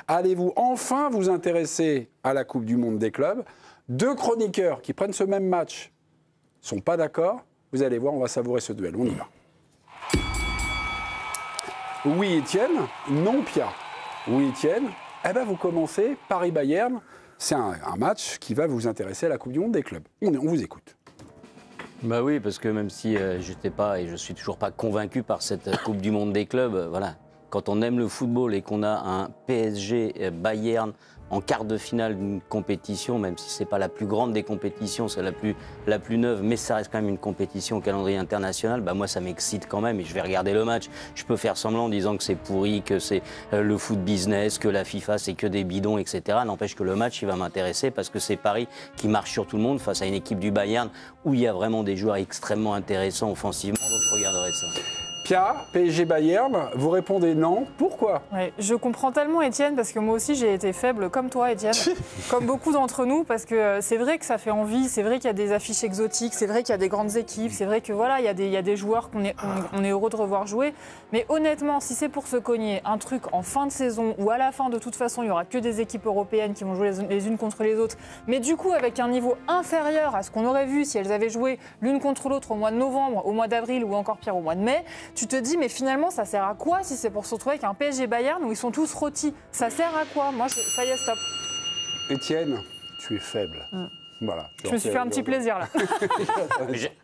Allez-vous enfin vous intéresser à la Coupe du Monde des clubs? Deux chroniqueurs qui prennent ce même match ne sont pas d'accord. Vous allez voir, on va savourer ce duel. On y va. Oui, Étienne. Non, Pia. Oui, Étienne. Eh bien, vous commencez Paris-Bayern. C'est un match qui va vous intéresser à la Coupe du Monde des clubs. On vous écoute. Bah oui, parce que même si j'étais pas et je suis toujours pas convaincu par cette Coupe du Monde des clubs, voilà. Quand on aime le football et qu'on a un PSG Bayern en quart de finale d'une compétition, même si c'est pas la plus grande des compétitions, c'est la plus neuve, mais ça reste quand même une compétition au calendrier international, bah moi ça m'excite quand même et je vais regarder le match. Je peux faire semblant en disant que c'est pourri, que c'est le foot business, que la FIFA c'est que des bidons, etc. N'empêche que le match il va m'intéresser parce que c'est Paris qui marche sur tout le monde face à une équipe du Bayern où il y a vraiment des joueurs extrêmement intéressants offensivement, donc je regarderai ça. Pia, PSG Bayern, vous répondez non. Pourquoi? Ouais, je comprends tellement Étienne, parce que moi aussi j'ai été faible comme toi Étienne, comme beaucoup d'entre nous, parce que c'est vrai que ça fait envie, c'est vrai qu'il y a des affiches exotiques, c'est vrai qu'il y a des grandes équipes, c'est vrai que voilà, il y a des joueurs qu'on est heureux de revoir jouer, mais honnêtement, si c'est pour se cogner un truc en fin de saison, ou à la fin de toute façon il n'y aura que des équipes européennes qui vont jouer les unes contre les autres, mais du coup avec un niveau inférieur à ce qu'on aurait vu si elles avaient joué l'une contre l'autre au mois de novembre, au mois d'avril ou encore pire au mois de mai, tu te dis, mais finalement, ça sert à quoi si c'est pour se retrouver avec un PSG Bayern où ils sont tous rôtis? Ça sert à quoi? Moi, ça y est, stop. Étienne, tu es faible. Voilà. Je me suis fait un petit plaisir, là.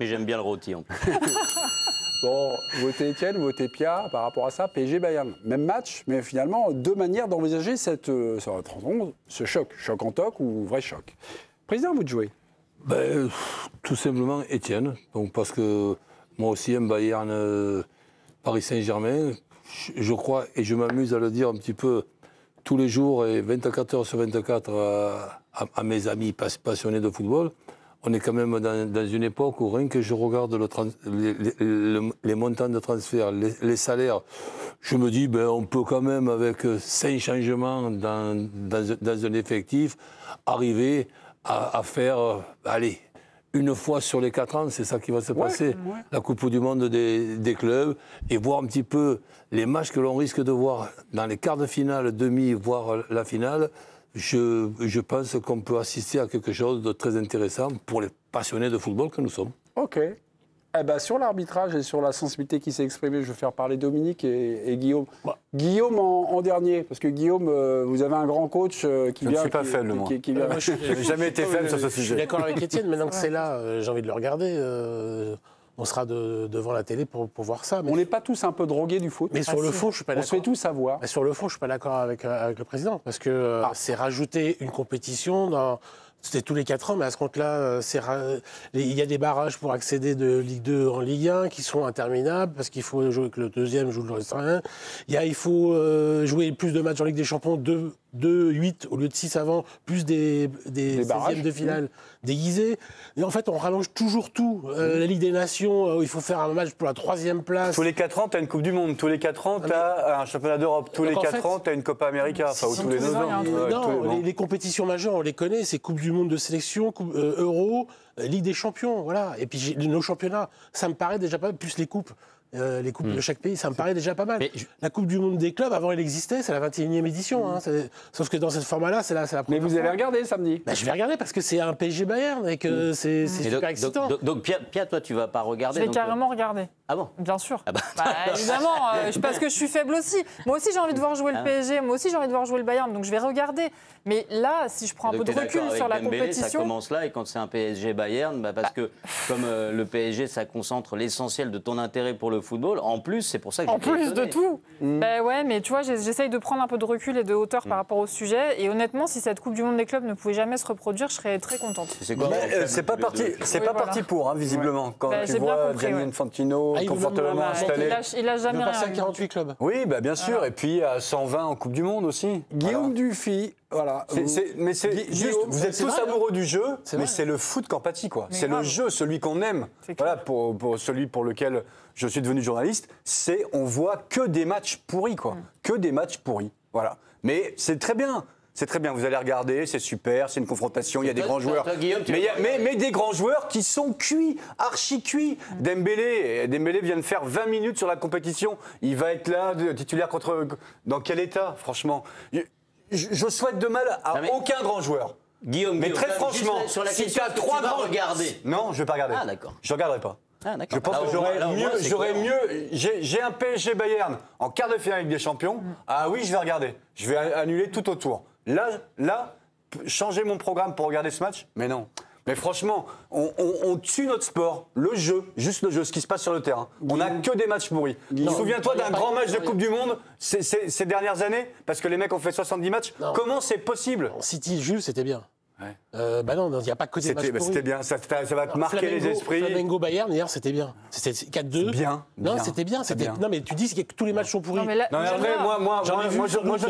Mais j'aime bien le rôti, en plus. Bon, votez Étienne, votez Pia par rapport à ça, PSG Bayern. Même match, mais finalement, deux manières d'envisager ce choc. Choc en toc ou vrai choc. Président, vous de jouer? Tout simplement Étienne. Donc, parce que moi aussi, un Bayern Paris Saint-Germain, je crois, et je m'amuse à le dire un petit peu tous les jours et 24 heures sur 24 à mes amis passionnés de football. On est quand même dans une époque où rien que je regarde les montants de transfert, les salaires, je me dis, on peut quand même, avec 5 changements dans un effectif, arriver à faire, allez, une fois sur les 4 ans, c'est ça qui va se passer, la Coupe du Monde des clubs, et voir un petit peu les matchs que l'on risque de voir dans les quarts de finale, demi, voire la finale. Je pense qu'on peut assister à quelque chose de très intéressant pour les passionnés de football que nous sommes. Ok. Eh ben, sur l'arbitrage et sur la sensibilité qui s'est exprimée, je vais faire parler Dominique et Guillaume. Guillaume en dernier, parce que Guillaume, vous avez un grand coach qui vient... Je ne suis pas faible, moi. Je n'ai jamais été faible sur ce sujet. Je suis d'accord avec Étienne, maintenant que c'est là, j'ai envie de le regarder. On sera devant la télé pour voir ça. On n'est pas tous un peu drogués du foot? Mais sur le fond, je suis pas d'accord. On se fait tous savoir. Sur le fond, je suis pas d'accord avec le président, parce que c'est rajouter une compétition dans... C'était tous les 4 ans, mais à ce compte-là, il y a des barrages pour accéder de Ligue 2 en Ligue 1 qui sont interminables, parce qu'il faut jouer que le deuxième joue le restreint. Il faut jouer plus de matchs en Ligue des Champions, 8 au lieu de 6 avant, plus des 16e de finale déguisés. Et en fait, on rallonge toujours tout. La Ligue des Nations, il faut faire un match pour la 3e place. Tous les 4 ans, tu as une Coupe du Monde. Tous les 4 ans, tu as un championnat d'Europe. Tous les 4 ans, tu as une Copa América. Enfin, tous les 2 ans. Non, les compétitions majeures, on les connaît. C'est Coupe du Monde de sélection, Euro, Ligue des Champions. Voilà. Et puis nos championnats, ça me paraît déjà pas mal, plus les coupes. Les coupes de chaque pays, ça me paraît déjà pas mal. La Coupe du Monde des clubs, avant elle existait, c'est la 21e édition. Sauf que dans cette format-là, c'est la première Mais vous fois. allez regarder samedi? Je vais regarder parce que c'est un PSG Bayern et que c'est super excitant. Donc Pia, toi, tu vas pas regarder? Je vais carrément regarder. Ah bon? Bien sûr. Évidemment, parce que je suis faible aussi. Moi aussi, j'ai envie de voir jouer le PSG. Moi aussi, j'ai envie de voir jouer le Bayern. Donc, je vais regarder. Mais là, si je prends un peu de recul sur la compétition... Ça commence là, et quand c'est un PSG Bayern, parce que comme le PSG, ça concentre l'essentiel de ton intérêt pour le football, en plus, c'est pour ça que en plus de tout. Ouais, mais tu vois, j'essaye de prendre un peu de recul et de hauteur par rapport au sujet. Et honnêtement, si cette Coupe du Monde des clubs ne pouvait jamais se reproduire, je serais très contente. C'est pas parti pour, visiblement. Quand tu vois Gianni Infantino confortablement installé. Il a jamais rien. à 48 clubs. Oui, bien sûr. Et puis à 120 en Coupe du Monde aussi. Guillaume Dufy, voilà. Mais c'est juste, vous êtes tous amoureux du jeu, mais c'est le foot qu'en pâtit, quoi. C'est le jeu, celui qu'on aime. Voilà, pour celui pour lequel je suis devenu journaliste, on voit que des matchs pourris, quoi. Que des matchs pourris. Voilà. Mais c'est très bien. c'est très bien, vous allez regarder, c'est super, c'est une confrontation, il y a des grands joueurs. Guillaume, Mais des grands joueurs qui sont cuits, archi cuits. Dembélé vient de faire 20 minutes sur la compétition. Il va être là, titulaire contre... Dans quel état, franchement? Je souhaite de mal à aucun grand joueur. Guillaume, mais très franchement, sur la si question, tu as 3 grands... regarder. Non, je ne vais pas regarder. Ah, d'accord. Je ne regarderai pas. Ah, je pense que j'aurais mieux. J'ai un PSG Bayern en quart de finale avec des champions. Ah oui, je vais regarder. Je vais annuler tout autour. Là, changer mon programme pour regarder ce match? Mais non. Mais franchement, on tue notre sport, le jeu, juste le jeu, ce qui se passe sur le terrain. On n'a que des matchs pourris. Souviens-toi d'un grand match de Coupe du Monde ces dernières années, parce que les mecs ont fait 70 matchs. Non. Comment c'est possible? City, Jules, c'était bien. Ouais. Bah non, il n'y a pas que des matchs pourris. C'était bien, ça va te marquer les esprits. Flamengo Bayern, hier, c'était bien. C'était 4-2. Bien. Non, c'était bien. Non, mais tu dis que tous les matchs sont pourris. Non, mais après, moi, je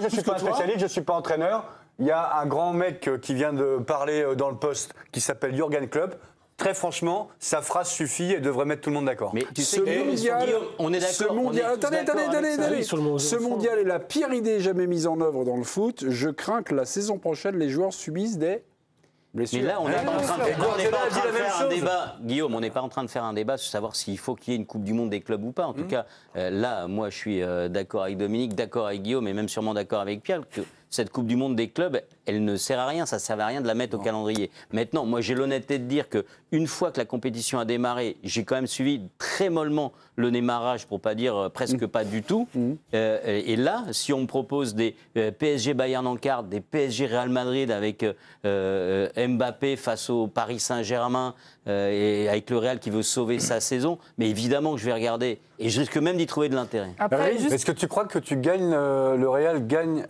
suis pas un spécialiste, je suis pas entraîneur. Il y a un grand mec qui vient de parler dans le poste qui s'appelle Jürgen Klopp. Très franchement, sa phrase suffit et devrait mettre tout le monde d'accord. Mais tu sais, Guillaume, on est d'accord. Attendez. Ce mondial est la pire idée jamais mise en œuvre dans le foot. Je crains que la saison prochaine, les joueurs subissent des blessures. Mais là, on n'est pas en train de faire un débat. Guillaume, on n'est pas en train de faire un débat sur savoir s'il faut qu'il y ait une Coupe du Monde des clubs ou pas. En tout cas, là, moi, je suis d'accord avec Dominique, d'accord avec Guillaume et même sûrement d'accord avec Pierre que cette Coupe du Monde des clubs, elle ne sert à rien, ça ne servait à rien de la mettre au calendrier. Maintenant, moi j'ai l'honnêteté de dire qu'une fois que la compétition a démarré, j'ai quand même suivi très mollement le démarrage, pour ne pas dire presque pas du tout. Et là, si on me propose des PSG Bayern en quart, des PSG Real Madrid avec Mbappé face au Paris Saint-Germain et avec le Real qui veut sauver sa saison, mais évidemment que je vais regarder. Et je risque même d'y trouver de l'intérêt. Est-ce que tu crois que tu gagnes, le Real gagne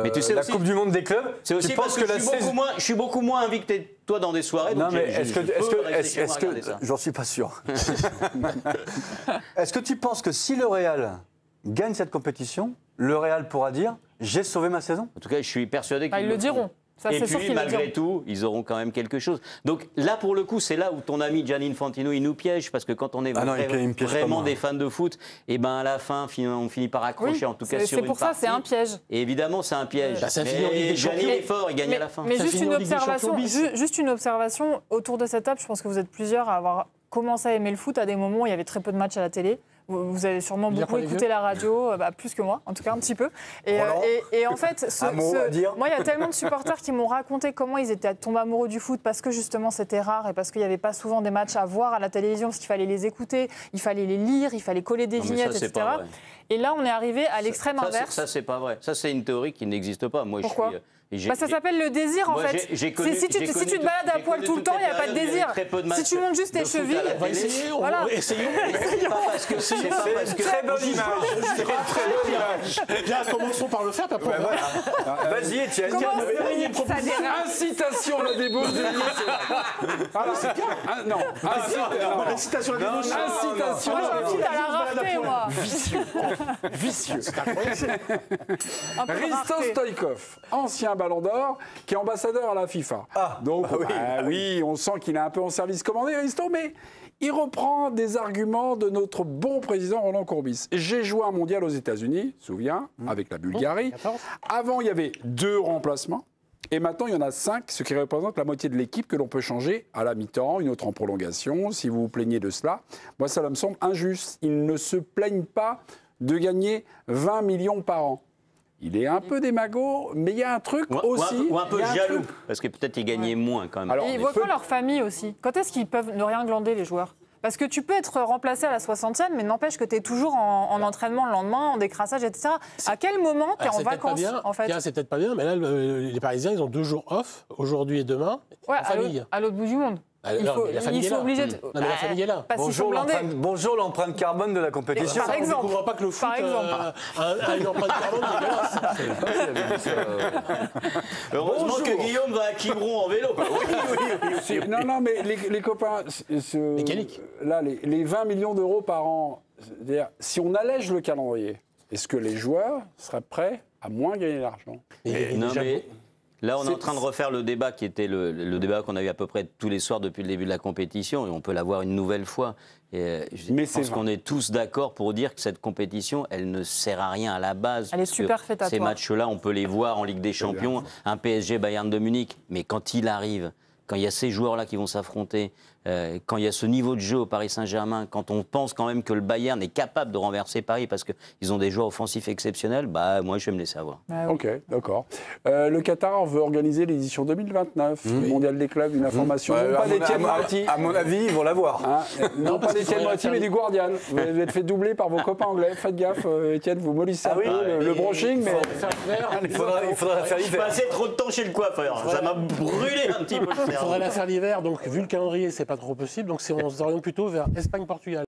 mais tu sais la aussi, Coupe du Monde des clubs? C'est aussi parce que je suis beaucoup moins invité que toi dans des soirées. Non, donc mais est-ce que j'en suis pas sûr. Est-ce que tu penses que si le Real gagne cette compétition, le Real pourra dire j'ai sauvé ma saison? En tout cas, je suis persuadé qu'ils le diront. Ça, et puis, malgré tout, ils auront quand même quelque chose. Donc là, pour le coup, c'est là où ton ami Gianni Infantino, il nous piège, parce que quand on est vraiment des fans de foot, et ben à la fin, on finit par accrocher, en tout cas sur une partie. C'est pour ça, c'est un piège. Et évidemment, c'est un piège. Mais Gianni est fort, il gagne à la fin. Mais juste une observation, autour de cette table, je pense que vous êtes plusieurs à avoir commencé à aimer le foot à des moments où il y avait très peu de matchs à la télé. Vous avez sûrement beaucoup écouté la radio, plus que moi, en tout cas un petit peu. Et en fait, moi, il y a tellement de supporters qui m'ont raconté comment ils étaient tombés amoureux du foot parce que justement c'était rare et parce qu'il n'y avait pas souvent des matchs à voir à la télévision, parce qu'il fallait les écouter, il fallait les lire, il fallait coller des vignettes, etc. Et là, on est arrivé à l'extrême inverse. Ça, c'est pas vrai. Ça, c'est une théorie qui n'existe pas. Moi, pourquoi ? Ça s'appelle le désir, en fait. Si tu te balades à poil tout le temps, il n'y a pas de désir. Si tu montes juste tes chevilles... On va essayer, essayons. C'est une très bonne image. Bien, commençons par le faire, puis après... Vas-y, Étienne. Incitation à la débauche de Non. Incitation à la débauche. Incitation à la débauche. À la rareté, moi. Vicieux. Risto Stoïkov, ancien Ballon d'Or, qui est ambassadeur à la FIFA. Donc, oui, on sent qu'il est un peu en service commandé, Risto, mais il reprend des arguments de notre bon président Roland Courbis. J'ai joué un mondial aux États-Unis, souviens, avec la Bulgarie. Avant, il y avait 2 remplacements. Et maintenant, il y en a 5, ce qui représente la moitié de l'équipe que l'on peut changer à la mi-temps, une autre en prolongation. Si vous vous plaignez de cela, moi, ça me semble injuste. Ils ne se plaignent pas de gagner 20 millions par an. Il est un peu démago, mais il y a un truc aussi... Ou un peu jaloux, parce que peut-être ils gagnaient moins quand même. Alors, ils voient quoi leur famille aussi? Quand est-ce qu'ils peuvent ne rien glander, les joueurs? Parce que tu peux être remplacé à la 60e, mais n'empêche que tu es toujours en entraînement le lendemain, en décrassage, etc. À quel moment tu es en vacances, en fait? C'est peut-être pas bien, mais là, les Parisiens, ils ont 2 jours off, aujourd'hui et demain, en famille. À l'autre bout du monde. Ils sont obligés de... Non, mais la famille est là. Bonjour l'empreinte carbone de la compétition. Par exemple. On ne découvre pas que le foot a une empreinte carbone dégueulasse. Heureusement que Guillaume va à Quiberon en vélo. Oui. Non, mais les copains... Mécanique. Là, les 20 millions d'euros par an, c'est-à-dire, si on allège le calendrier, est-ce que les joueurs seraient prêts à moins gagner d'argent? Là, on est en train de refaire le débat qui était le débat qu'on a eu à peu près tous les soirs depuis le début de la compétition, et on peut l'avoir une nouvelle fois. Et je pense qu'on est tous d'accord pour dire que cette compétition, elle ne sert à rien à la base. Elle est superfétatoire. Ces matchs-là, on peut les voir en Ligue des Champions, un PSG Bayern de Munich, mais quand il arrive, quand il y a ces joueurs-là qui vont s'affronter, quand il y a ce niveau de jeu au Paris Saint-Germain, quand on pense quand même que le Bayern est capable de renverser Paris parce qu'ils ont des joueurs offensifs exceptionnels, bah moi je vais me laisser avoir. Bah oui. Ok, d'accord. Le Qatar veut organiser l'édition 2029, le Mondial des clubs, une information. Ouais, Pas d'Étienne Moretti. à mon avis, ils vont l'avoir. Hein, non, pas parce qu'il d'Étienne faudrait Moretti, la mais faire- du Guardian. Vous êtes fait doubler par vos copains anglais. Faites gaffe, Étienne, vous mollissez un oui, peu le brushing, mais... Il faudra faire Je l'hiver. passé trop de temps chez le coiffeur, ça m'a brûlé un petit peu le Il faudrait cerveau. la faire l'hiver, donc vu le calendrier, c'est pas trop possible. Donc on s'oriente plutôt vers Espagne-Portugal.